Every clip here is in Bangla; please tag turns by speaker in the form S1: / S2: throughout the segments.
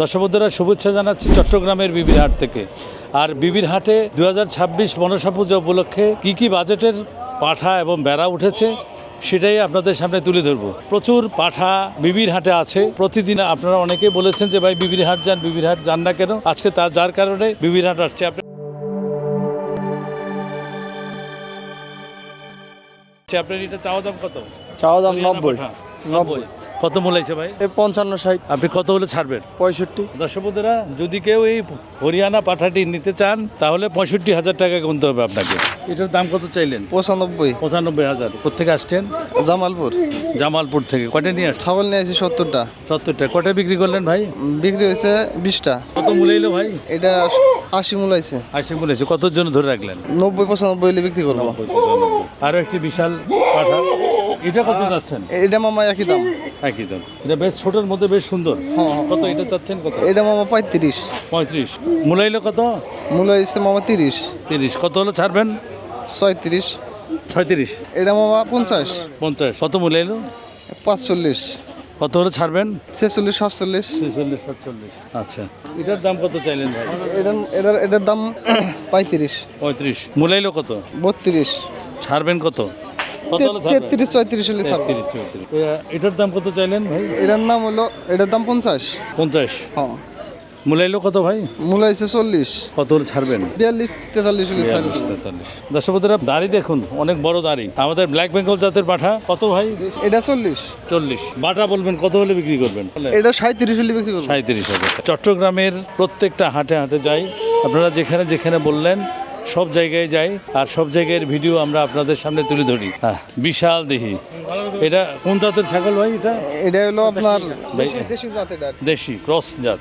S1: দর্শক বন্ধুরা, শুভেচ্ছা জানাচ্ছি চট্টগ্রামের বিবির হাট থেকে। আর বিবির হাটে 2026 মনসা পূজা উপলক্ষে কি বাজেটের পাঠা এবং বেড়া উঠেছে সেটাই আপনাদের সামনে তুলে ধরবো। প্রচুর পাঠা বিবির হাটে আছে। প্রতিদিন আপনারা অনেকেই বলেছেন যে ভাই বিবির হাট যান না কেন। আজকে যার কারণে বিবির হাট আসছে। আপনার এটা চাওয়া দাম কত?
S2: চাওয়া দাম 90।
S1: কত মূলাইছে ভাই?
S2: 55-60।
S1: আপনি কত হলে ছাড়বেন?
S2: 65।
S1: দর্শক বন্ধুরা, যদি কেউ এই হরিয়ানা পাঠাটি নিতে চান তাহলে 65,000 টাকা গুনতে হবে আপনাকে। এটার দাম কত চাইলেন?
S2: 95,000।
S1: কোথেকে আসছেন? জামালপুর থেকে। কয়টা নিয়ে আসছেন?
S2: ছাগল নিয়ে আসি 70টা।
S1: 70টা। কয়টা বিক্রি করলেন ভাই?
S2: বিক্রি হয়েছে 20টা।
S1: কত মূলাইলো ভাই?
S2: এটা 80 মূল আছে।
S1: 80 মূলাইছে। কতর জন্য ধরে রাখলেন?
S2: 90-95 হলে বিক্রি করবো।
S1: আরো একটি বিশাল পাঠা, এটা কত যাচ্ছেন?
S2: এটা মামা একই দাম।
S1: একই দাম। এটা বেশ ছোটোর মধ্যে বেশ সুন্দর। কত এটা চাচ্ছেন কত?
S2: এটা মামা 35।
S1: 35। মূলাইলো কত?
S2: মূল হয়েছে মামা 30।
S1: 30। কত হলো ছাড়বেন?
S2: 36।
S1: 36।
S2: এটা মামা 50।
S1: 50। কত মূলাইলো?
S2: 45।
S1: কত হলে ছাড়বেন?
S2: 46, 47।
S1: 46, 47। আচ্ছা, এটার দাম কত চাইলেন ভাই?
S2: এটার দাম 35।
S1: 35। মূলাইলো কত?
S2: 32।
S1: ছাড়বেন কত?
S2: 33-34 হলে ছাড়বো।
S1: এটার দাম কত চাইলেন ভাই?
S2: এটার দাম 50।
S1: 50।
S2: হ্যাঁ।
S1: মূলাইলো কত ভাই?
S2: মূল হয়েছে 40।
S1: কত হলে ছাড়বেন?
S2: 42-43 হলে ছাড়বো।
S1: 43। দর্শক বন্ধুরা, দাড়ি দেখুন, অনেক বড় দাড়ি। আমাদের ব্ল্যাক বেঙ্গল জাতের পাঠা। কত ভাই?
S2: এটা 40।
S1: 40। বাটা বলবেন কত হলে বিক্রি করবেন?
S2: এটা 37 হলে বিক্রি করবো।
S1: 37,000। চট্টগ্রামের প্রত্যেকটা হাটে যাই, আপনারা যেখানে বললেন সব জায়গায় যাই, আর সব জায়গার ভিডিও আমরা আপনাদের সামনে তুলে ধরি। হ্যাঁ, বিশাল দেহি। এটা কোন জাতের ছাগল ভাই?
S2: এটা হলো আপনার দেশি জাত। এটা
S1: দেশি ক্রস জাত।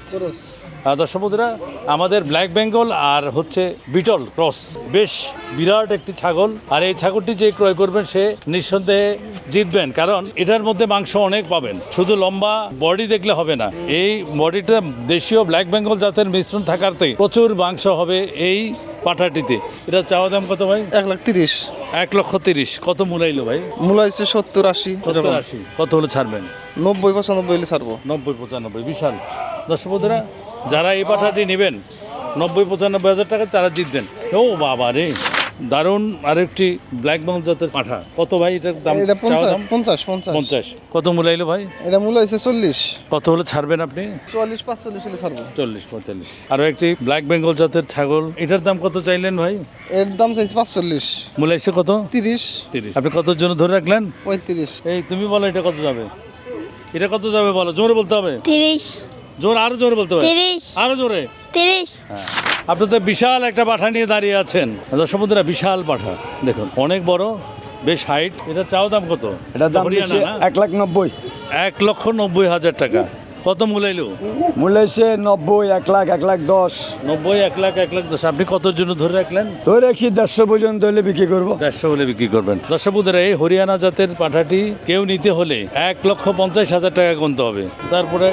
S1: দর্শক বন্ধুরা, আমাদের ব্ল্যাক বেঙ্গল আর হচ্ছে বিটল ক্রস, বেশ বিরাট একটি ছাগল। আর এই ছাগলটি যে ক্রয় করবেন সে নিঃসন্দেহে জিতবেন, কারণ এটার মধ্যে মাংস অনেক পাবেন। শুধু লম্বা বডি দেখলে হবে না, এই বডিটা দেশীয় ব্ল্যাক বেঙ্গল জাতের মিশ্রণ থাকার থেকে প্রচুর মাংস হবে এই পাঠাটিতে। এটা চাওয়া দাম কত ভাই?
S2: 1,30,000।
S1: 1,30,000। কত মূলাইলো ভাই?
S2: মূল হয়েছে 70-80।
S1: 70-80। কত হলে ছাড়বেন?
S2: 90-95 হলে ছাড়বো।
S1: 90-95। বিশাল। দর্শক বন্ধুরা, যারা এই পাঠাটি নেবেন 90-95,000 টাকা তারা জিতবেন। ও বাবা রে, দারুণ আরেকটি ব্ল্যাক বেঙ্গল জাতের পাঠা। কত ভাই এটার দাম?
S2: এটা 50।
S1: কত মূলাইলো ভাই?
S2: এটা মূল হয়েছে 40।
S1: কত হলে ছাড়বেন আপনি?
S2: 44-45 হলে ছাড়বো।
S1: 40-45। আরো একটি ব্ল্যাক বেঙ্গল জাতের ছাগল, এটার দাম কত চাইলেন ভাই?
S2: এর দাম চাইছে 45।
S1: মূলাইছে কত?
S2: 30।
S1: আপনি কতর জন্য ধরে রাখলেন?
S2: 35।
S1: এই তুমি বলো, এটা কত যাবে? এটা কত যাবে বলো, জোরে বলতে হবে।
S3: 30।
S1: জোর, আরো জোরে বলতে হবে।
S3: 30।
S1: আরো জোরে।
S3: 30।
S1: হ্যাঁ, আপনি তো বিশাল একটা পাঠা নিয়ে দাঁড়িয়ে আছেন। দর্শক বন্ধুরা, বিশাল পাঠা দেখুন, অনেক বড়, বেশ হাইট। এটা চাও দাম কত?
S4: এটার দাম বেশি, 1,90,000।
S1: 1,90,000 টাকা। কত মূলাইলো?
S4: মূল্য হচ্ছে 90, 1 লাখ, 1,10,000।
S1: 90, 1 লাখ, 1,10,000। আপনি কতর জন্য ধরে রাখলেন?
S4: ধরে রাখছি 150 পর্যন্ত হলে বিক্রি করবো।
S1: 150 হলে বিক্রি করবেন। দর্শক বন্ধুরা, এই হরিয়ানা জাতের পাঠাটি কেউ নিতে হলে 1,50,000 টাকা গুনতে হবে। তারপরে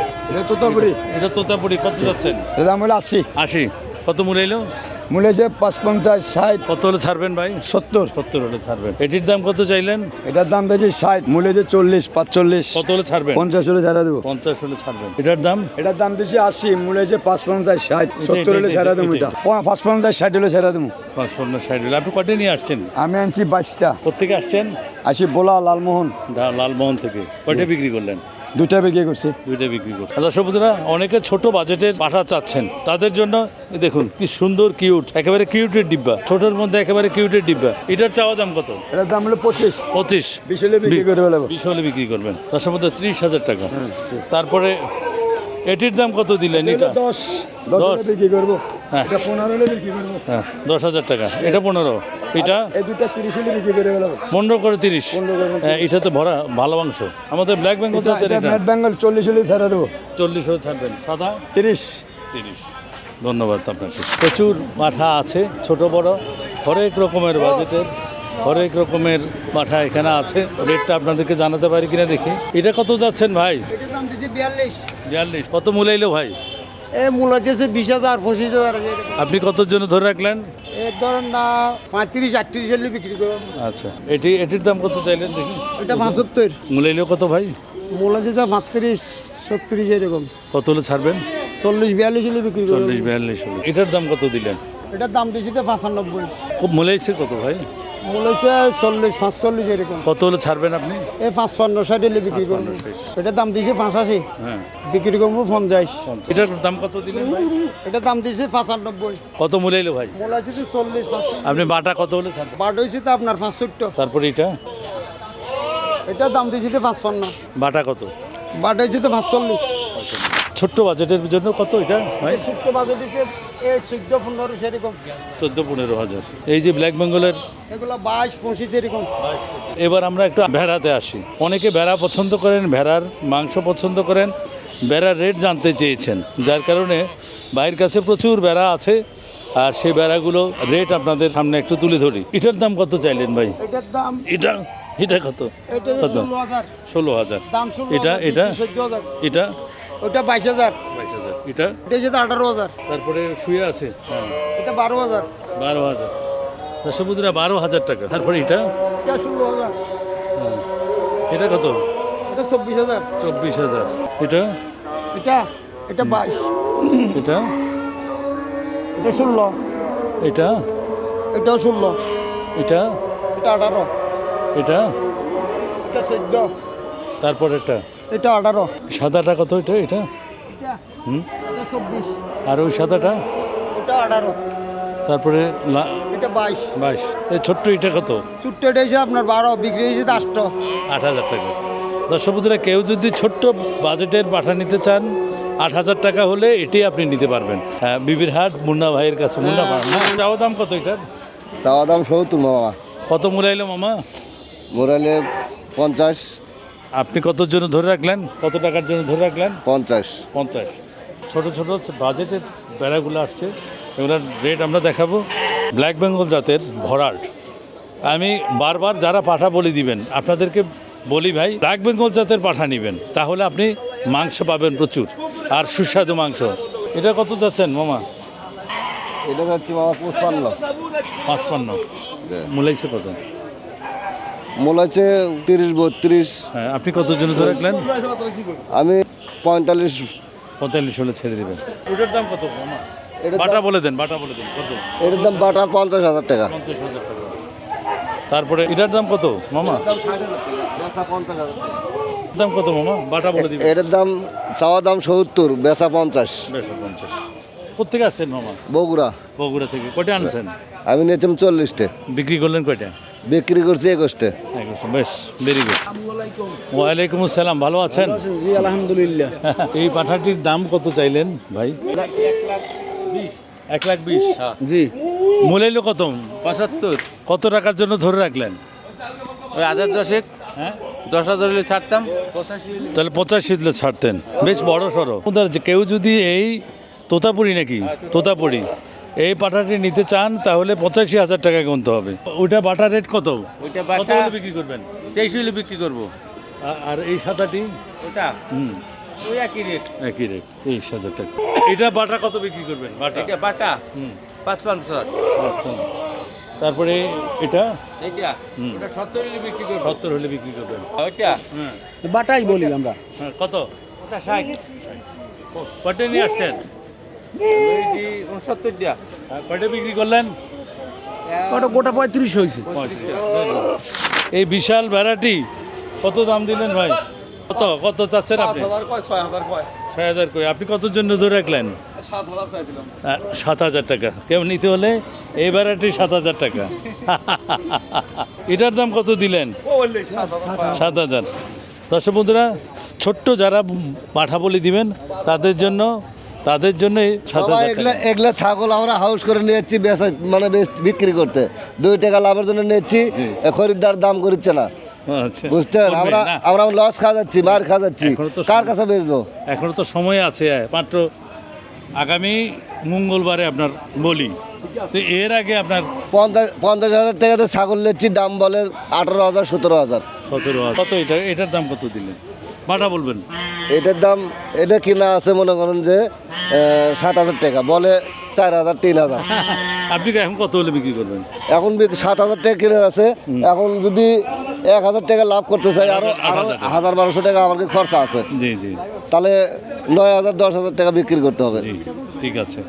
S1: এটা তোতাপুরি কত যাচ্ছেন?
S4: এর দাম হলো 80।
S1: 80। কত মূলাইলো?
S4: মূল্য হচ্ছে 55, 60।
S1: কত হলে ছাড়বেন ভাই?
S4: 70।
S1: 70 হলে ছাড়বেন। এটির দাম কত চাইলেন?
S4: এটার দাম দেখছি 60। মূল্য হচ্ছে 40, 45।
S1: কত হলে ছাড়বেন?
S4: 50 হলে ছাড়া দেবো।
S1: 50 হলে ছাড়বেন। এটার দাম?
S4: এটার দাম দিচ্ছি 80। মূল্য হচ্ছে 55, 60। 70 হলে ছাড়া দেবো। এটা 55, 60 হলে ছাড়া দেবো।
S1: 55-60 হলে। আপনি কটা নিয়ে আসছেন?
S4: আমি আনছি 22টা।
S1: কোথেকে আসছেন?
S4: আসি বোলা, লালমোহন।
S1: লালমোহন থেকে। কয়টা বিক্রি করলেন?
S4: 2টা বিক্রি করছি।
S1: 2টা বিক্রি করছে। দর্শক বন্ধুরা, অনেকে ছোট বাজেটের পাঠা চাচ্ছেন, তাদের জন্য দেখুন কি সুন্দর কিউট, একেবারে কিউটের ডিব্বা, ছোটর মধ্যে একেবারে কিউটের ডিব্বা। এটার চাওয়া দাম কত?
S4: এটার দাম হলো 25।
S1: 25।
S4: 20 হলে বিক্রি করে ফেলবো।
S1: 20 হলে বিক্রি করবেন। দর্শক বন্ধুরা, 30,000 টাকা। তারপরে এটির দাম কত দিলেন? এটা
S4: 10 হলে বিক্রি করবো।
S1: হ্যাঁ।
S4: এটা 15 হলে বিক্রি করবো।
S1: হ্যাঁ, 10,000 টাকা। এটা 15। এটা
S4: এই দুটা 30 হলে বিক্রি করে ফেলবো।
S1: 15 করে 30। হ্যাঁ, এটা তো ভরা ভালো মাংস। আমাদের ব্ল্যাক বেঙ্গল জাতের এটা
S4: ম্যাট বেঙ্গল 40 হলে ছাড়া দেবো।
S1: 40 হলে ছাড়বেন। সাদা
S4: 30।
S1: ধন্যবাদ আপনাকে। প্রচুর পাঠা আছে, ছোট বড়, হরেক রকমের বাজেটের, হরেক রকমের পাঠা এখানে আছে। রেটটা আপনাদেরকে জানাতে পারি কিনা দেখি। এটা কত যাচ্ছেন ভাই? 42। কত মূলাইলো ভাই?
S2: মূল হচ্ছে 20,000, 25,000।
S1: আপনি কতর জন্য ধরে রাখলেন?
S2: ধরেন না 35-38 হলে বিক্রি করবো।
S1: আচ্ছা, এটির দাম কত চাইলেন দেখি?
S2: এটা 75।
S1: মূলাইলো কত ভাই?
S2: মূল হচ্ছে 35-36 এরকম।
S1: কত হলে ছাড়বেন?
S2: 40-42 হলে বিক্রি করবো।
S1: 40-42 হলে। এটার দাম কত দিলেন?
S2: এটার দাম দিয়েছি তো 95।
S1: খুব মূলাইছে কত ভাই?
S2: মূল হচ্ছে 40-45 এরকম।
S1: কত হলে ছাড়বেন আপনি?
S2: এই 55-60 হলে বিক্রি করবো।
S1: 55-60
S2: এটার দাম দিয়েছি 85,
S1: হ্যাঁ।
S2: বিক্রি করবো 50।
S1: এটার দাম কত দিলেন ভাই?
S2: এটার দাম দিয়েছি 95।
S1: কত মূলাইলো ভাই?
S2: মূল আছে তো 40-50।
S1: আপনি বাটা কত হলে ছাড়বেন?
S2: বাট হয়েছে তো আপনার 65।
S1: তারপরে এটা
S2: এটার দাম দিয়েছি তো 55।
S1: বাটা কত?
S2: বাট হয়েছে তো 45।
S1: ছোট্ট বাজেটের জন্য কত এটা ভাই?
S2: এই ছোট্ট বাজার দিচ্ছে এই 14-15 সেরকম।
S1: 14-15 হাজার। এই যে ব্ল্যাক বেঙ্গলের,
S2: এগুলো 22-25 এরকম।
S1: এবার আমরা একটু ভেড়াতে আসি। অনেকে ভেড়া পছন্দ করেন, ভেড়ার মাংস পছন্দ করেন, ভেড়ার রেট জানতে চেয়েছেন, যার কারণে ভাইয়ের কাছে প্রচুর ভেড়া আছে আর সেই ভেড়াগুলো রেট আপনাদের সামনে একটু তুলে ধরি। এটার দাম কত চাইলেন ভাই?
S2: এটার দাম
S1: এটা এটা কত?
S2: এটা
S1: কত?
S2: 16,000।
S1: 16,000।
S2: দাম 16,000,
S1: এটা এটা
S2: 14,000।
S1: এটা
S2: ওটা 22,000।
S1: 22,000। এটা
S2: এটা হচ্ছে 18,000।
S1: তারপরে শুয়ে আছে, হ্যাঁ,
S2: এটা 12,000।
S1: 12,000। দর্শকবন্ধুরা 12,000 টাকা। তারপরে এটা
S2: এটা 16,000।
S1: এটা কত?
S2: এটা 24,000।
S1: 24,000। এটা
S2: এটা এটা 22।
S1: এটা
S2: এটা 16।
S1: এটা
S2: এটাও 16।
S1: এটা
S2: এটা 18।
S1: এটা
S2: এটা 14।
S1: তারপর এটা
S2: এটা 18।
S1: সাদাটা কত? এটা এটা
S2: এটা
S1: হুম,
S2: এটা 24।
S1: আর ওই সাদাটা,
S2: ওটা 18।
S1: তারপরে
S2: এটা 22।
S1: 22। এই ছোট্ট এটা কত?
S2: চুট্টে এটা হচ্ছে আপনার 12, বিক্রি হয়েছে 800।
S1: 8,000 টাকা। দর্শকবন্ধুরা, কেউ যদি ছোট্ট বাজেটের পাঠা নিতে চান, 8,000 টাকা হলে এটি আপনি নিতে পারবেন। হ্যাঁ, বিবির হাট মুন্না ভাইয়ের কাছে। মুন্না ভাই, চাওয়া দাম কত এটার?
S3: চাওয়া দাম 70 মামা,
S1: কত মূলাইলো মামা?
S3: মোরালে 50।
S1: আপনি কতর জন্য ধরে রাখলেন? কত টাকার জন্য ধরে রাখলেন?
S3: 50।
S1: 50। ছোট ছোট বাজেটের বেড়াগুলো আসছে, এগুলোর রেট আমরা দেখাবো। ব্ল্যাক বেঙ্গল জাতের ভরাট। আমি বারবার যারা পাঠা বলে দিবেন, আপনাদেরকে বলি ভাই, ব্ল্যাক বেঙ্গল জাতের পাঠা নেবেন, তাহলে আপনি মাংস পাবেন প্রচুর আর সুস্বাদু মাংস। এটা কত যাচ্ছেন মামা?
S3: এটা হচ্ছে মামা 55।
S1: 55। মূলাইছে কত?
S3: মূল আছে 30-32।
S1: হ্যাঁ, আপনি কত জন্য ধরে রাখলেন?
S3: আমি 45।
S1: 45 হলে ছেড়ে দেবেন। ওটার দাম কত মামা?
S3: এটার
S1: বাটা বলে দেন, বাটা বলে দেন কত?
S3: এটার দাম বাটা 50,000 টাকা।
S1: 50,000 টাকা। তারপরে এটার দাম কত মামা?
S3: দাম 60,000 টাকা, বেচা 50,000 টাকা।
S1: দাম কত মামা? বাটা বলে দিবেন।
S3: এটার দাম চাওয়া দাম 70, বেচা 50।
S1: বেশ 50। কোথেকে আসছেন মামা?
S3: বগুড়া।
S1: বগুড়া থেকে। কয়টা আনছেন?
S3: আমি নিয়েছিলাম 40টে,
S1: বিক্রি করলেন কয়টা?
S3: বিক্রি করছি 21টে।
S1: বেশ, ভেরি গুড। ওয়ালাইকুম আসসালাম, ভালো আছেন?
S2: জি আলহামদুলিল্লাহ।
S1: এই পাঠাটির দাম কত চাইলেন ভাই? 1,20,000।
S2: জি
S1: মূলাইলো কত?
S5: 75।
S1: কত টাকার জন্য ধরে রাখলেন?
S5: ওই 10,10
S1: হ্যাঁ,
S5: 10,000 হলে ছাড়তাম। 85
S1: তাহলে 85 দিলে ছাড়তেন। বেশ বড় সড়ো। কেউ যদি এই তোতাপুরি নাকি তোতাপুরি এই পাঠাটি নিতে চান, তাহলে 85,000 টাকা গুনতে হবে। ওইটা বাটা রেট কত?
S5: ওইটা
S1: কত
S5: বাটা
S1: হলে বিক্রি করবেন?
S5: 23 হলে বিক্রি করবো।
S1: আর এই সাদাটি?
S5: ওটা
S1: হুম,
S5: ওই একই রেট।
S1: একই রেট, 23,000 টাকা। এটা বাটা কত বিক্রি করবেন? বাটা
S5: এটা বাটা
S1: হুম,
S5: 55।
S1: আচ্ছা। তারপরে এটা
S5: এইটা
S1: হুম।
S5: ওটা 70 হলে বিক্রি করবো।
S1: 70 হলে বিক্রি করবেন।
S5: ওইটা
S1: হ্যাঁ,
S2: বাটাই বলি আমরা।
S1: হ্যাঁ, কত?
S5: ওটা 60।
S1: কটে নিয়ে আসছেন?
S5: ওই যে 69 দিয়া।
S1: কটে বিক্রি করলেন?
S2: ওটা গোটা 35 হয়েছে।
S1: এই বিশাল ভ্যারাইটি কত দাম দিলেন ভাই? কত কত চাচ্ছেন আপনি? 6,000 কই। আপনি কতর জন্য ধরে রাখলেন? 7,000 টাকা। কেউ নিতে হলে এই ভ্যারাইটি 7,000 টাকা। এটার দাম কত দিলেন? 7,000। দর্শক বন্ধুরা, ছোট্ট যারা পাঠা বলি দিবেন, তাদের জন্য এই 7,000
S3: এগুলা
S1: টাকা।
S3: এগুলা ছাগল আমরা হাউস করে নিয়েছি বেচা, মানে বিক্রি করতে 2 টাকা লাভের জন্য নিয়েছি। খরিদ্দার দাম করছে না,
S1: আচ্ছা,
S3: বুঝছেন?
S1: করবে
S3: আমরা
S1: না।
S3: আমরা লস খা যাচ্ছি, মার খা যাচ্ছি।
S1: এখনো তো
S3: কার
S1: সময়-
S3: কাছে বেচবো?
S1: এখনো তো সময় আছে, মাত্র আগামী মঙ্গলবারে আপনার বলি, তো এর আগে আপনার
S3: 50,000 টাকাতে ছাগল নিচ্ছি, দাম বলে 18,000 17,000।
S1: 17,000। কত এটার দাম কত দিলেন? বাটা বলবেন।
S3: এটার দাম, এটা কিনা আছে মনে করেন যে 7,000 টাকা, বলে 4,000 3,000।
S1: আপনি এখন কত হলে বিক্রি করবেন?
S3: এখন 7,000 টাকা কিনে আছে। এখন যদি 1,000 টাকা লাভ করতে চাই, আরো 1,000-1,200 টাকা আমাকে খরচা আছে,
S1: জি জি
S3: তাহলে 9,000-10,000 টাকা বিক্রি করতে হবে।
S1: জি ঠিক আছে।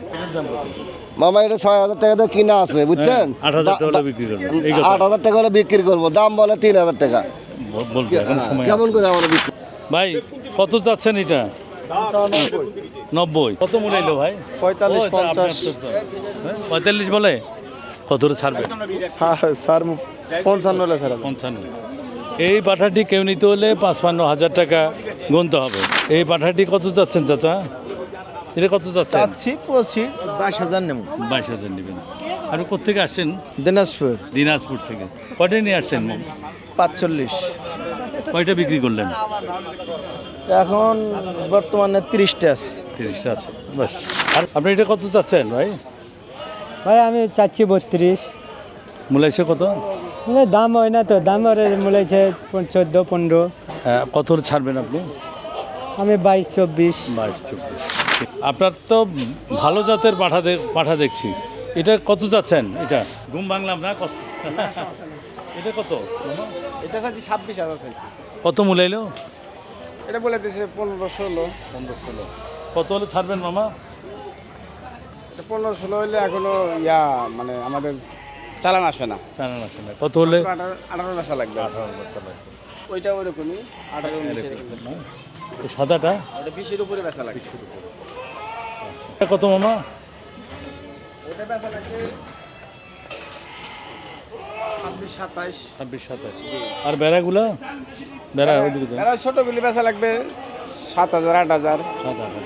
S3: মামা এটা 6,000 টাকা দিয়ে কিনা আছে, বুঝছেন?
S1: 8,000 টাকা হলে বিক্রি করবেন, এই কথা
S3: 8,000 টাকা হলে বিক্রি করবো, দাম বলে 3,000 টাকা।
S1: বলবে এখন সময়
S3: কেমন
S1: আছে।
S3: করে আমরা বিক্রি?
S1: ভাই কত চাচ্ছেন এটা? 90। কত মূল্য এলো ভাই? 45 বলে কত ছাড়বে?
S4: স্যার 55 হলে স্যার
S1: 55। এই পাঠাটি কেউ নিতে হলে 55,000 টাকা গুনতে হবে। এই পাঠাটি কত চাচ্ছেন চাচা? এটা কত চাচ্ছেন?
S4: 22,000 নেব।
S1: 22,000 নেবেন। আপনি কোথেকে আসছেন?
S4: দিনাজপুর
S1: দিনাজপুর থেকে। কয়টা নিয়ে আসছেন?
S4: 45।
S1: কয়টা বিক্রি করলেন?
S4: এখন বর্তমানে 30টা আছে।
S1: 30টা আছে, বাস। আর আপনি এটা কত চাচ্ছেন ভাই?
S2: ভাই আমি চাচ্ছি 32।
S1: মূলাইছে কত?
S2: দাম হয় না তো, দাম মূলাইছে 14-15।
S1: কত হলে ছাড়বেন আপনি?
S2: আমি 22-24।
S1: 22-24। আপনার তো ভালো জাতের পাঠা দেখছি। এটা কত চাচ্ছেন? এটা ঘুম ভাঙলাম না কষ্ট। এটা কত?
S4: এটা চাচ্ছি 26,000 চাইছি।
S1: কত মূলাইলো?
S4: এটা বলে দিয়েছে 15-16।
S1: 15-16। কত হলে ছাড়বেন মামা?
S4: এটা 15-16 হইলে এখনো মানে আমাদের চালান আসে না।
S1: জানান আসে না। কত হলে?
S4: 18 বেচা লাগবে।
S1: 18 বছর লাগবে।
S4: ওইটা ওইরকমই 18-19
S1: না? এই সাদাটা
S4: ওটা 20-এর উপরে বেচা লাগবে।
S1: এটা কত মামা?
S4: ওটা বেচা লাগবে 26-27।
S1: 26-27। আর বেড়াগুলো? বেড়া ওইদিকে যান।
S4: এরা ছোটগুলি বেচা লাগবে 7,000-8,000।
S1: 7,000।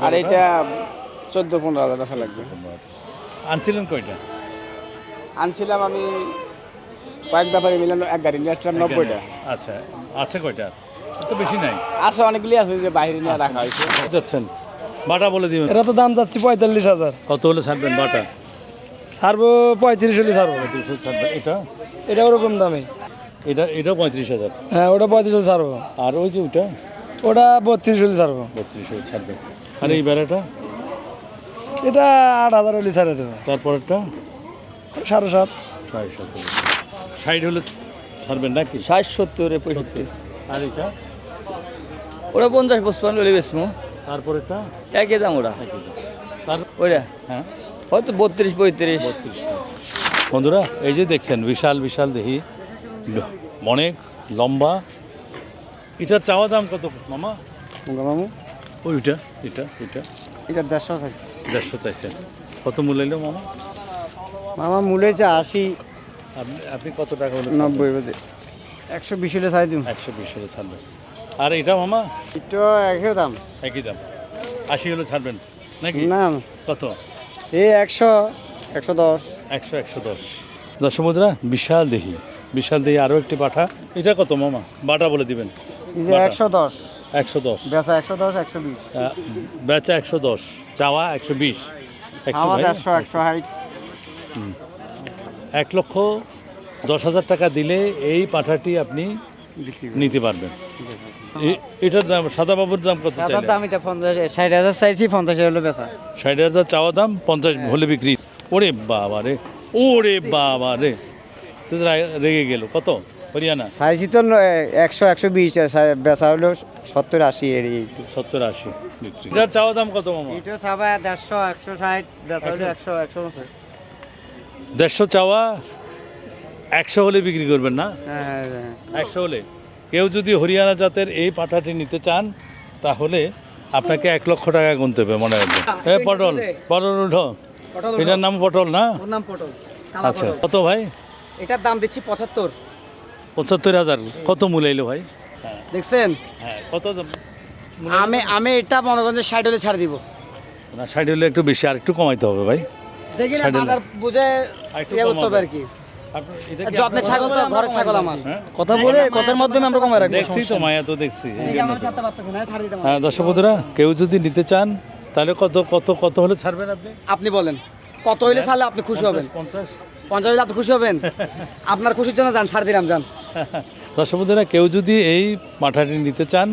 S4: আর এইটা 14-15,000 বেচা লাগবে।
S1: আনছিলেন কয়টা?
S4: আনছিলাম আমি কয়েক ব্যাপারে মিলানো এক গাড়ি নিয়ে আসছিলাম 90টা।
S1: আচ্ছা, আছে কয়টা? তো বেশি নাই।
S4: আছে অনেকগুলি আছে যে বাইরে নিয়ে রাখা হয়েছে।
S1: যাচ্ছেন বাটা বলে দিবেন।
S4: এরা তো দাম যাচ্ছে 45,000।
S1: কত হলে ছাড়বেন বাটা?
S4: ছাড়বো 35 হলে ছাড়বো।
S1: 35 ছাড়বেন। এটা
S4: এটা ওরকম দামে।
S1: এটা 35,000।
S4: হ্যাঁ ওটা 35 হলে ছাড়বো।
S1: আর ওই যে ওটা
S4: ওটা 32 হলে ছাড়বো।
S1: 32 হলে ছাড়বেন। আর এই বেড়াটা?
S4: এটা 8,000 হলে ছাড়ে দেবো।
S1: তারপরটা
S4: 7.5।
S1: 7.5। 60 হলে ছাড়বেন নাকি?
S4: 60-70 65।
S1: আর এটা?
S4: ওটা 50-55 হলে বেচবো।
S1: তারপরেটা?
S4: একই দাম ওটা।
S1: তার
S4: ওইটা
S1: হ্যাঁ
S4: হয়তো 32-35।
S1: 32। বন্ধুরা এই যে দেখছেন বিশাল বিশাল দেহি, অনেক লম্বা। এটার চাওয়া দাম কত মামা?
S2: মামু
S1: ওইটা এটা এটা
S2: এটা 150 চাইছি।
S1: 150 চাইছেন। কত মূল্য এলো মামা?
S2: মামা মূলাইছে 80।
S1: আপনি কত টাকা হলে?
S2: 90 বাদে 120 হলে ছাড় দিন।
S1: 120 হলে ছাড়বেন। আর এটা মামা?
S2: এটা একই দাম।
S1: একই দাম। 80 হলে ছাড়বেন নাকি?
S2: না
S1: কত?
S2: এই 100 110।
S1: 100-110। দর্শক বন্ধুরা বিশাল দেহি আরও একটি পাঠা। এটা কত মামা? বাটা বলে দিবেন।
S2: এই যে
S1: বাটা।
S2: 110।
S1: 110।
S2: বেচা 110 120।
S1: বেচা 110, চাওয়া 120। একটু
S2: আমার
S1: ভাই,
S2: 100 160।
S1: 1,10,000 টাকা দিলে এই পাঠাটি আপনি নিতে পারবেন। এটার দাম, সাদা বাবুর দাম কত
S2: সাদার
S1: চাইলেন?
S2: দাম এটা 60,000 চাইছি, 50 হলে বেচা।
S1: 60,000 চাওয়া দাম, 50 হলে বিক্রি। ওরে বাবা রে, তো রেগে গেল। কত হরিয়ানা?
S2: চাইছি তো 100 120, বেচা হলো 70-80 এর।
S1: 70-80 বিক্রি। এটার চাওয়া দাম কত মামা?
S2: এটা চাবা 150 160, বেচা হলো 100 190।
S1: 150 চাওয়া, 100 হলে বিক্রি করবেন না?
S2: হ্যাঁ
S1: 100 হলে। কেউ যদি হরিয়ানা জাতের এই পাঠাটি নিতে চান তাহলে আপনাকে 1 লক্ষ টাকা গুনতে হবে, মনে রাখবেন। পটল উঠো। এটার নাম পটল না?
S6: ওর নাম পটল।
S1: আচ্ছা, কত ভাই?
S6: এটার দাম দিচ্ছি 75।
S1: 75,000। কত মূল্য এলো ভাই?
S6: দেখছেন?
S1: হ্যাঁ, কত দাম?
S6: আমি এটা মনে করেন যে 60 হলে ছাড় দিব।
S1: না, 60 হলে একটু বেশি, আর একটু কমাইতে হবে ভাই।
S6: দেখি না
S1: 60 হলে।
S6: বাজার বুঝে
S1: আরেকটু
S6: ইয়ে করতে হবে
S1: কমাবে।
S6: আর কি।
S1: আপনার এটা কি
S6: যত্নে
S1: আপনার-
S6: ছাগল তো, ঘরের ছাগল আমার।
S1: হ্যাঁ?
S4: কথা বলে কথার মাধ্যমে আমরা কমায় রাখবো।
S1: দেখছি তো, মায়া তো দেখছি। এই
S6: এটা
S1: জন্য
S6: আমি
S1: তো।
S6: ছাড়তে পারতেছি না, ছাড় দিতে
S1: হ্যাঁ দর্শক বন্ধুরা, কেউ যদি নিতে চান তাহলে কত কত কত হলে ছাড়বেন আপনি?
S6: আপনি বলেন কত হইলে ছাড়লে আপনি খুশি হবেন?
S1: 50?
S6: 50 হইলে আপনি খুশি হবেন? আপনার খুশির জন্য যান, ছাড় দিলাম, যান।
S1: দর্শক বন্ধুরা, কেউ যদি এই পাঠাটি নিতে চান,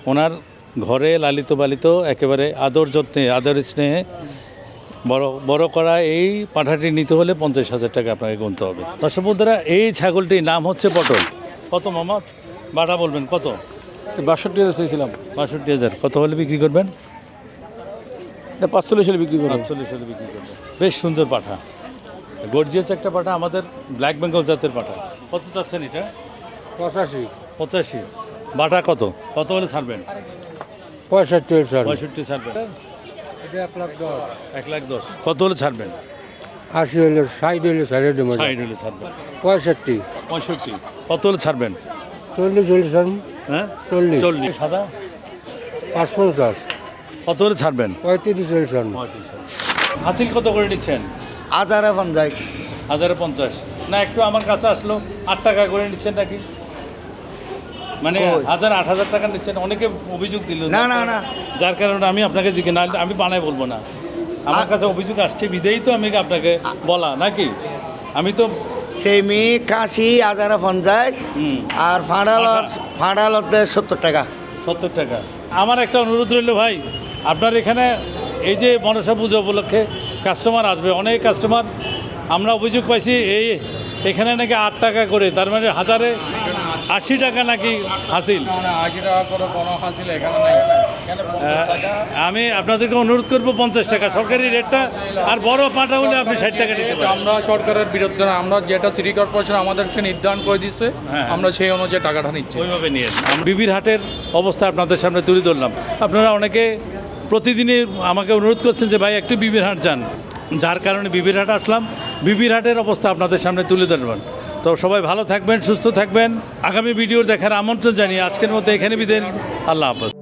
S1: ওনার ঘরে লালিত পালিত একেবারে আদর যত্নে, আদর স্নেহে বড় করা এই পাঠাটি নিতে হলে 50,000 টাকা আপনাকে গুনতে হবে। দর্শক বন্ধুরা, এই ছাগলটির নাম হচ্ছে পটল। কত মামা বাটা বলবেন কত?
S4: 62,000 চাইছিলাম,
S1: 62,000। কত হলে বিক্রি করবেন?
S4: এটা 45 হলে বিক্রি করবো।
S1: 45 হলে বিক্রি করবেন। বেশ সুন্দর পাঠা, গর্জিয়াস একটা পাঠা, আমাদের ব্ল্যাক বেঙ্গল জাতের পাঠা। কত চাচ্ছেন এটা?
S4: 85,
S1: বাটা কত কত হলে ছাড়বেন?
S4: 65
S1: 65 ছাড়বেন।
S4: এটা 1,10,000,
S1: 1,10,000। কত হলে ছাড়বেন?
S4: 80 হলে 60 হলে ছেড়ে দেবো।
S1: 60 হলে ছাড়বেন।
S4: 65,
S1: 65। কত হলে ছাড়বেন?
S4: 40 হলে ছাড়ুন।
S1: হ্যাঁ
S4: 40,
S1: 40। সাদা
S4: 55,
S1: কত হলে ছাড়বেন?
S4: 35 হলে ছাড়ুন।
S1: হাসিল কত করে নিচ্ছেন?
S3: 1050।
S1: 1050 না, একটু আমার কাছে আসলো 8 টাকা করে নিচ্ছেন নাকি? মানে 8,000 টাকা নিচ্ছেন। অনেকে অভিযোগ দিল,
S3: না, না, না।
S1: যার কারণে আমি আপনাকে জিজ্ঞেস, না আমি বানায় বলবো না, আমার কাছে অভিযোগ আসছে বিদেই তো আমি আপনাকে বলা নাকি। আমি তো
S3: সেমি কাশি 1050
S1: হুম
S3: আর ফাঁড়াল হতে 70 টাকা।
S1: 70 টাকা। আমার একটা অনুরোধ রইল ভাই, আপনার এখানে এই যে মনসা পুজো উপলক্ষে কাস্টমার আসবে, অনেক কাস্টমার, আমরা অভিযোগ পাইছি এখানে নাকি 8 টাকা করে, তার মানে 1080 টাকা নাকি হাসিল।
S5: 80 টাকা করে কোনো হাসিল এখানে নাই।
S1: আমি আপনাদেরকে অনুরোধ করবো 50 টাকা সরকারি রেটটা, আর বড় পাটা হলে আপনি 60 টাকা নিতে পারেন।
S5: আমরা সরকারের বিরুদ্ধে না, আমরা যেটা সিটি কর্পোরেশন আমাদেরকে নির্ধারণ করে দিচ্ছে,
S1: হ্যাঁ।
S5: আমরা সেই অনুযায়ী টাকাটা নিচ্ছি।
S1: ওইভাবে নিয়ে বিবির হাটের অবস্থা আপনাদের সামনে তুলে ধরলাম। আপনারা অনেকে প্রতিদিনই আমাকে অনুরোধ করছেন যে ভাই একটু বিবির হাট যান, যার কারণে বিবির হাট আসলাম। বিবির হাটের অবস্থা আপনাদের সামনে তুলে ধরবেন। তো সবাই ভালো থাকবেন, সুস্থ থাকবেন। আগামী ভিডিও দেখার আমন্ত্রণ জানিয়ে আজকের মধ্যে এখানে বিদায়। আল্লাহ হাফেজ।